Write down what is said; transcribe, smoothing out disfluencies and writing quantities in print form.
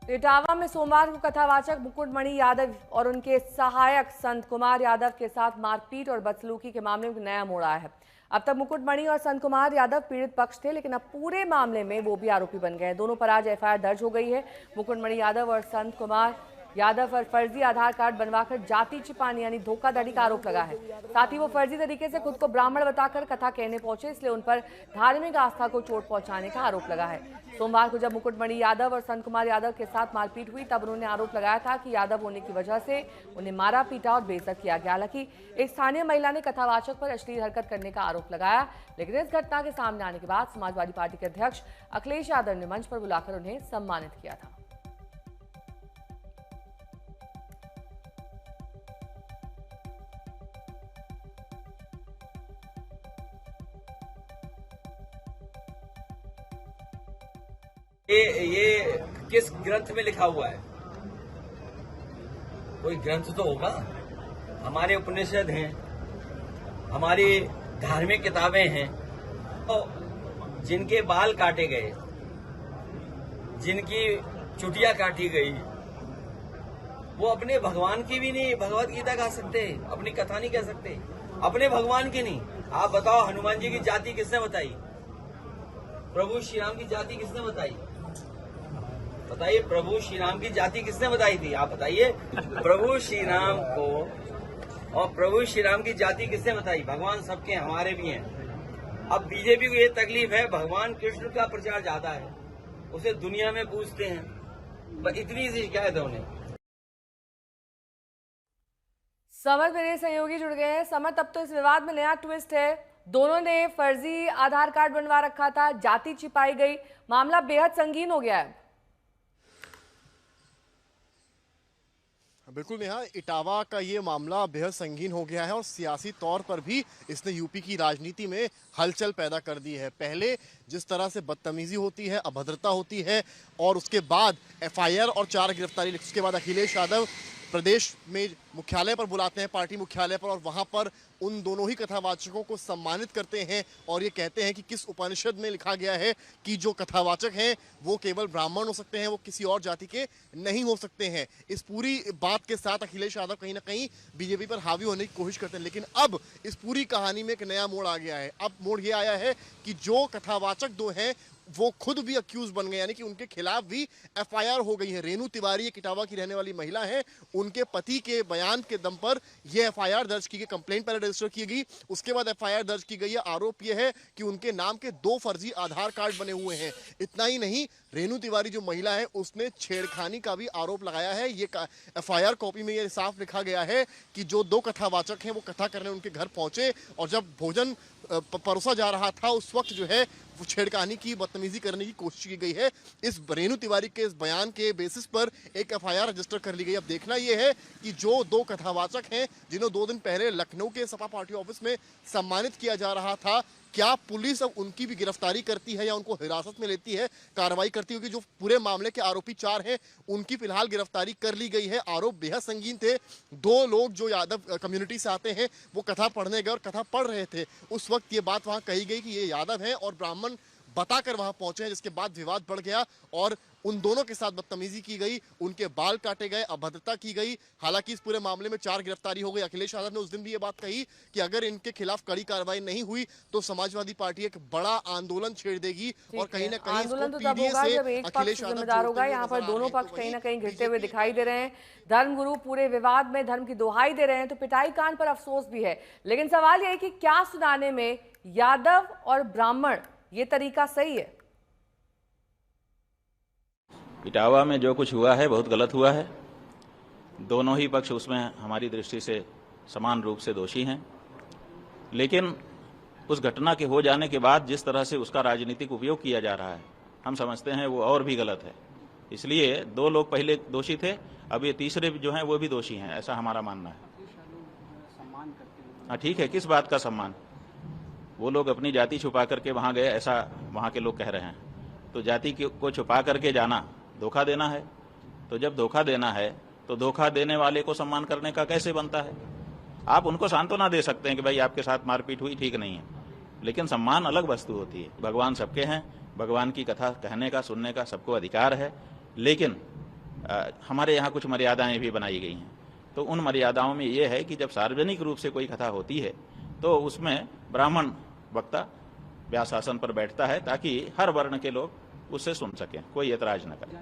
इटावा में सोमवार को कथावाचक मुकुटमणि यादव और उनके सहायक संत कुमार यादव के साथ मारपीट और बदसलूकी के मामले में नया मोड़ आया है। अब तक मुकुटमणि और संत कुमार यादव पीड़ित पक्ष थे, लेकिन अब पूरे मामले में वो भी आरोपी बन गए हैं। दोनों पर आज एफआईआर दर्ज हो गई है। मुकुटमणि यादव और संत कुमार यादव पर फर्जी आधार कार्ड बनवाकर जाति छिपाने यानी धोखाधड़ी का आरोप लगा है। साथ ही वो फर्जी तरीके से खुद को ब्राह्मण बताकर कथा कहने पहुंचे, इसलिए उन पर धार्मिक आस्था को चोट पहुंचाने का आरोप लगा है। सोमवार को जब मुकुटमणि यादव और संत कुमार यादव के साथ मारपीट हुई, तब उन्होंने आरोप लगाया था कि यादव होने की वजह से उन्हें मारा पीटा और बेइज्जत किया गया। हालांकि एक स्थानीय महिला ने कथावाचक पर अश्लील हरकत करने का आरोप लगाया, लेकिन इस घटना के सामने आने के बाद समाजवादी पार्टी के अध्यक्ष अखिलेश यादव ने मंच पर बुलाकर उन्हें सम्मानित किया था। ये किस ग्रंथ में लिखा हुआ है? कोई ग्रंथ तो होगा। हमारे उपनिषद हैं, हमारी धार्मिक किताबें हैं। तो जिनके बाल काटे गए, जिनकी चुटिया काटी गई, वो अपने भगवान की भी नहीं भगवत गीता गा सकते, अपनी कथा नहीं कह सकते, अपने भगवान की नहीं। आप बताओ, हनुमान जी की जाति किसने बताई? प्रभु श्री राम की जाति किसने बताई? बताइए, प्रभु श्री राम की जाति किसने बताई थी? आप बताइए। प्रभु श्री राम को और प्रभु श्री राम की जाति किसने बताई? भगवान सबके, हमारे भी हैं। अब बीजेपी को ये तकलीफ है, भगवान कृष्ण का प्रचार ज्यादा है, उसे दुनिया में पूछते हैं, बस इतनी सी शिकायत है उन्हें। समर मेरे सहयोगी जुड़ गए हैं। समर, तब तो इस विवाद में नया ट्विस्ट है। दोनों ने फर्जी आधार कार्ड बनवा रखा था, जाति छिपाई गई, मामला बेहद संगीन हो गया है। बिल्कुल नेहा, इटावा का ये मामला बेहद संगीन हो गया है और सियासी तौर पर भी इसने यूपी की राजनीति में हलचल पैदा कर दी है। पहले जिस तरह से बदतमीजी होती है, अभद्रता होती है, और उसके बाद एफआईआर और 4 गिरफ्तारी, उसके बाद अखिलेश यादव प्रदेश में मुख्यालय पर बुलाते हैं, पार्टी मुख्यालय पर, और वहां पर उन दोनों ही कथावाचकों को सम्मानित करते हैं और ये कहते हैं कि किस उपनिषद में लिखा गया है कि जो कथावाचक हैं वो केवल ब्राह्मण हो सकते हैं, वो किसी और जाति के नहीं हो सकते हैं। इस पूरी बात के साथ अखिलेश यादव कहीं ना कहीं बीजेपी पर हावी होने की कोशिश करते हैं, लेकिन अब इस पूरी कहानी में एक नया मोड़ आ गया है। अब मोड़ ये आया है कि जो कथावाचक दो हैं वो खुद भी अक्यूज बन गए, यानी कि उनके खिलाफ भी एफआईआर हो गई है। रेणु तिवारी, एक इटावा की रहने वाली महिला है, उनके पति के बयान के दम पर यह एफआईआर दर्ज की गई, कंप्लेंट पहले रजिस्टर की गई, उसके बाद एफआईआर दर्ज की गई है। आरोप यह है कि उनके नाम के 2 फर्जी आधार कार्ड बने हुए हैं। इतना ही नहीं, रेणु तिवारी जो महिला है उसने छेड़खानी का भी आरोप लगाया है। ये एफआईआर कॉपी में ये साफ लिखा गया है कि जो 2 कथावाचक हैं वो कथा करने उनके घर पहुंचे और जब भोजन परोसा जा रहा था उस वक्त जो है वो छेड़खानी की, बदतमीजी करने की कोशिश की गई है। इस रेणु तिवारी के इस बयान के बेसिस पर एक एफआईआर रजिस्टर कर ली गई। अब देखना यह है कि जो 2 कथावाचक हैं जिन्हें 2 दिन पहले लखनऊ के सपा पार्टी ऑफिस में सम्मानित किया जा रहा था, क्या पुलिस अब उनकी भी गिरफ्तारी करती है या उनको हिरासत में लेती है, कार्रवाई करती होगी। जो पूरे मामले के आरोपी 4 हैं उनकी फिलहाल गिरफ्तारी कर ली गई है। आरोप बेहद संगीन थे। 2 लोग जो यादव कम्युनिटी से आते हैं वो कथा पढ़ने गए और कथा पढ़ रहे थे। उस वक्त ये बात वहां कही गई कि ये यादव हैं और ब्राह्मण बताकर वहां पहुंचे हैं, जिसके बाद विवाद बढ़ गया और उन दोनों के साथ बदतमीजी की गई, उनके बाल काटे गए, अभद्रता की गई। हालांकि इस पूरे मामले में 4 गिरफ्तारी हो गई। अखिलेश यादव ने उस दिन भी ये बात कही कि अगर इनके खिलाफ कड़ी कार्रवाई नहीं हुई तो समाजवादी पार्टी एक बड़ा आंदोलन छेड़ देगी और कहीं ना कहीं आंदोलन तो तब होगा जब एक पक्ष जिम्मेदार होगा। यहाँ पर दोनों पक्ष कहीं ना कहीं घिरते हुए दिखाई दे रहे हैं। धर्मगुरु पूरे विवाद में धर्म की दुहाई दे रहे हैं, तो पिटाई कांड पर अफसोस भी है। लेकिन सवाल यह है कि क्या सुनाने में यादव और ब्राह्मण ये तरीका सही है? इटावा में जो कुछ हुआ है बहुत गलत हुआ है। दोनों ही पक्ष उसमें हमारी दृष्टि से समान रूप से दोषी हैं, लेकिन उस घटना के हो जाने के बाद जिस तरह से उसका राजनीतिक उपयोग किया जा रहा है, हम समझते हैं वो और भी गलत है। इसलिए 2 लोग पहले दोषी थे, अब ये तीसरे जो हैं वो भी दोषी हैं, ऐसा हमारा मानना है। हाँ ठीक है, किस बात का सम्मान? वो लोग अपनी जाति छुपा करके वहां गए, ऐसा वहां के लोग कह रहे हैं। तो जाति को छुपा करके जाना धोखा देना है। तो जब धोखा देना है तो धोखा देने वाले को सम्मान करने का कैसे बनता है? आप उनको सांत्वना दे सकते हैं कि भाई आपके साथ मारपीट हुई, ठीक नहीं है, लेकिन सम्मान अलग वस्तु होती है। भगवान सबके हैं, भगवान की कथा कहने का, सुनने का सबको अधिकार है, लेकिन हमारे यहाँ कुछ मर्यादाएं भी बनाई गई हैं। तो उन मर्यादाओं में ये है कि जब सार्वजनिक रूप से कोई कथा होती है तो उसमें ब्राह्मण वक्ता व्यासासन पर बैठता है ताकि हर वर्ण के लोग उससे सुन सकें, कोई ऐतराज न करें।